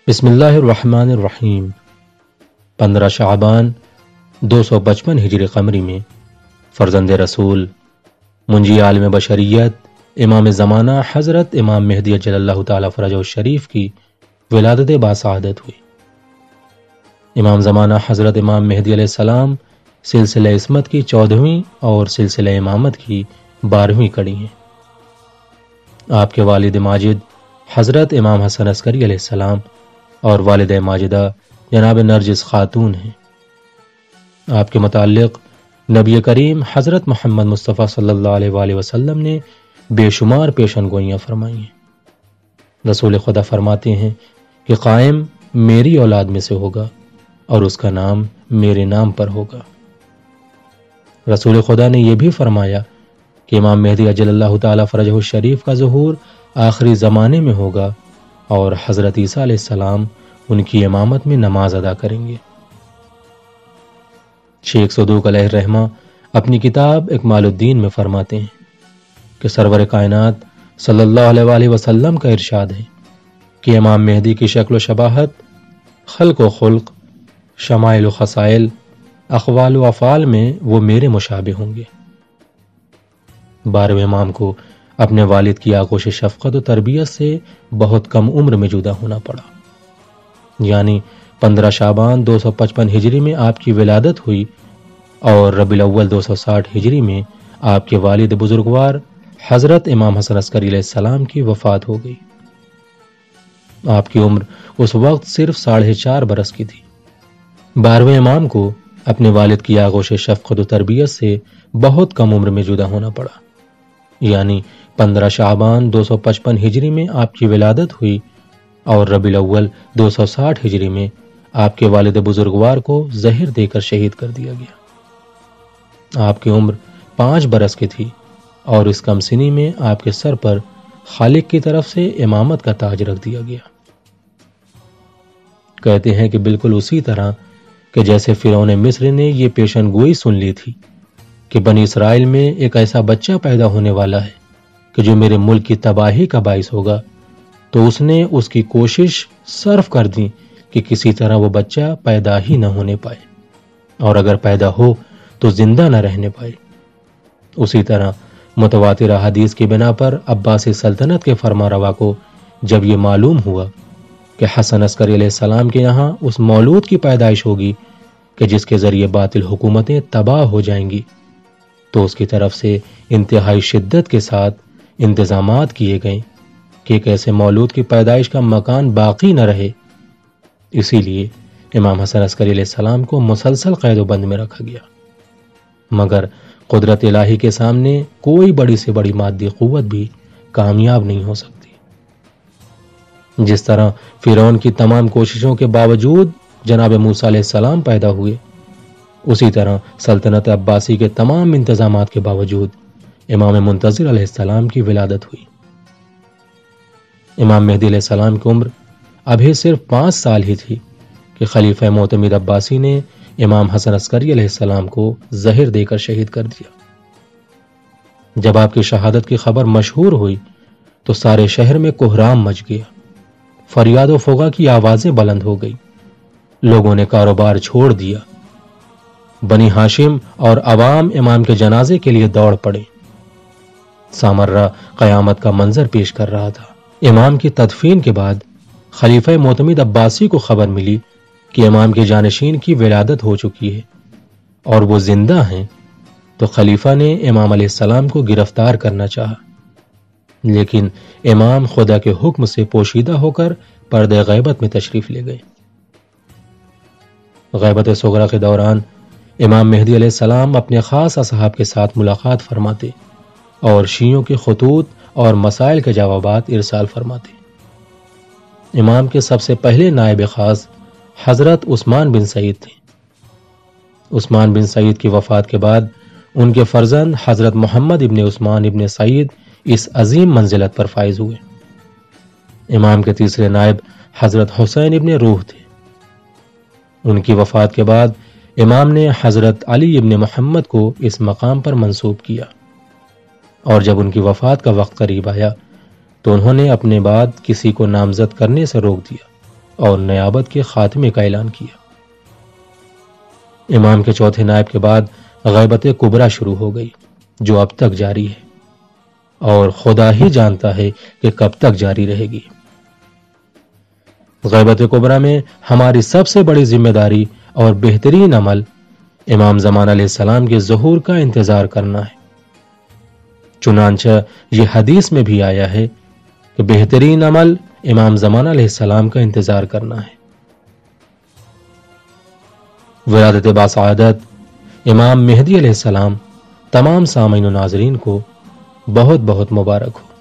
بسم اللہ الرحمن الرحیم 15 شعبان 255 ہجری قمری میں فرزند رسول منجی عالم بشریت امام زمانہ حضرت امام مہدی اجل اللہ تعالی فرجہ الشریف کی ولادت باسعادت ہوئی۔ امام زمانہ حضرت امام مہدی علیہ السلام سلسلہ عصمت کی 14ویں اور سلسلہ امامت کی 12ویں کڑی ہیں۔ آپ کے والد ماجد حضرت امام حسن عسکری علیہ السلام اور والدہ ماجدہ جناب نرجس خاتون ہیں۔ آپ کے متعلق نبی کریم حضرت محمد مصطفیٰ صلی اللہ علیہ وآلہ وسلم نے بے شمار پیشن گوئیاں فرمائی ہیں۔ رسول خدا فرماتے ہیں کہ قائم میری اولاد میں سے ہوگا اور اس کا نام میرے نام پر ہوگا۔ رسول خدا نے یہ بھی فرمایا کہ امام مہدی اجل اللہ تعالی فرجہ الشریف کا ظہور آخری زمانے میں ہوگا اور حضرت عیسیٰ علیہ السلام ان کی امامت میں نماز ادا کریں گے۔ شیخ صدوق علیہ الرحمہ اپنی کتاب اکمال الدین میں فرماتے ہیں کہ سرور کائنات صلی اللہ علیہ وآلہ وسلم کا ارشاد ہے کہ امام مہدی کی شکل و شباہت، خلق و خلق، شمائل و خصائل، اقوال و افعال میں وہ میرے مشابہ ہوں گے۔ 12ویں امام کو اپنے والد کی آغوش شفقت و تربیت سے بہت کم عمر میں جدا ہونا پڑا، یعنی 15 شعبان 255 ہجری میں آپ کی ولادت ہوئی اور ربیع الاول 260 ہجری میں آپ کے والد بزرگوار حضرت امام حسن عسکری علیہ السلام کی وفات ہو گئی۔ آپ کی عمر اس وقت صرف 4.5 برس کی تھی۔ 12ویں امام کو اپنے والد کی آغوش شفقت و تربیت سے بہت کم عمر میں جدا ہونا پڑا، یعنی 15 شعبان 255 ہجری میں آپ کی ولادت ہوئی اور ربیع الاول 260 ہجری میں آپ کے والد بزرگوار کو زہر دے کر شہید کر دیا گیا۔ آپ کی عمر 5 برس کی تھی اور اس کم سنی میں آپ کے سر پر خالق کی طرف سے امامت کا تاج رکھ دیا گیا۔ کہتے ہیں کہ بالکل اسی طرح کہ جیسے فرعون مصر نے یہ پیشن گوئی سن لی تھی کہ بنی اسرائیل میں ایک ایسا بچہ پیدا ہونے والا ہے کہ جو میرے ملک کی تباہی کا باعث ہوگا، تو اس نے اس کی کوشش صرف کر دی کہ کسی طرح وہ بچہ پیدا ہی نہ ہونے پائے، اور اگر پیدا ہو تو زندہ نہ رہنے پائے۔ اسی طرح متواتر حدیث کی بنا پر عباسی سلطنت کے فرما روا کو جب یہ معلوم ہوا کہ حسن عسکری علیہ السلام کے یہاں اس مولود کی پیدائش ہوگی کہ جس کے ذریعے باطل حکومتیں تباہ ہو جائیں گی، تو اس کی طرف سے انتہائی شدت کے ساتھ انتظامات کیے گئے کہ ایک ایسے مولود کی پیدائش کا مکان باقی نہ رہے۔ اسی لیے امام حسن عسکری علیہ السلام کو مسلسل قید و بند میں رکھا گیا، مگر قدرت الہی کے سامنے کوئی بڑی سے بڑی مادی قوت بھی کامیاب نہیں ہو سکتی۔ جس طرح فرعون کی تمام کوششوں کے باوجود جناب موسیٰ علیہ السلام پیدا ہوئے، اسی طرح سلطنت عباسی کے تمام انتظامات کے باوجود امام منتظر علیہ السلام کی ولادت ہوئی۔ امام مہدی علیہ السلام کی عمر ابھی صرف 5 سال ہی تھی کہ خلیفہ معتمد عباسی نے امام حسن عسکری علیہ السلام کو زہر دے کر شہید کر دیا۔ جب آپ کی شہادت کی خبر مشہور ہوئی تو سارے شہر میں کوہرام مچ گیا، فریاد و فغاں کی آوازیں بلند ہو گئی، لوگوں نے کاروبار چھوڑ دیا، بنی ہاشم اور عوام امام کے جنازے کے لیے دوڑ پڑے۔ سامرہ قیامت کا منظر پیش کر رہا تھا۔ امام کی تدفین کے بعد خلیفہ معتمد عباسی کو خبر ملی کہ امام کے جانشین کی ولادت ہو چکی ہے اور وہ زندہ ہیں، تو خلیفہ نے امام علیہ السلام کو گرفتار کرنا چاہا، لیکن امام خدا کے حکم سے پوشیدہ ہو کر پردہ غیبت میں تشریف لے گئے۔ غیبت صغریٰ کے دوران امام مہدی علیہ السلام اپنے خاص اصحاب کے ساتھ ملاقات فرماتے اور شیعوں کے خطوط اور مسائل کے جوابات ارسال فرماتے۔ امام کے سب سے پہلے نائب خاص حضرت عثمان بن سعید تھے۔ عثمان بن سعید کی وفات کے بعد ان کے فرزند حضرت محمد ابن عثمان ابن سعید اس عظیم منزلت پر فائز ہوئے۔ امام کے تیسرے نائب حضرت حسین ابن روح تھے۔ ان کی وفات کے بعد امام نے حضرت علی ابن محمد کو اس مقام پر منصوب کیا، اور جب ان کی وفات کا وقت قریب آیا تو انہوں نے اپنے بعد کسی کو نامزد کرنے سے روک دیا اور نیابت کے خاتمے کا اعلان کیا۔ امام کے چوتھے نائب کے بعد غیبت کبریٰ شروع ہو گئی، جو اب تک جاری ہے اور خدا ہی جانتا ہے کہ کب تک جاری رہے گی۔ غیبت کبریٰ میں ہماری سب سے بڑی ذمہ داری اور بہترین عمل امام زمان علیہ السلام کے ظہور کا انتظار کرنا ہے۔ چنانچہ یہ حدیث میں بھی آیا ہے کہ بہترین عمل امام زمان علیہ السلام کا انتظار کرنا ہے۔ ولادت باسعادت امام مہدی علیہ السلام تمام سامعین و ناظرین کو بہت بہت مبارک ہو۔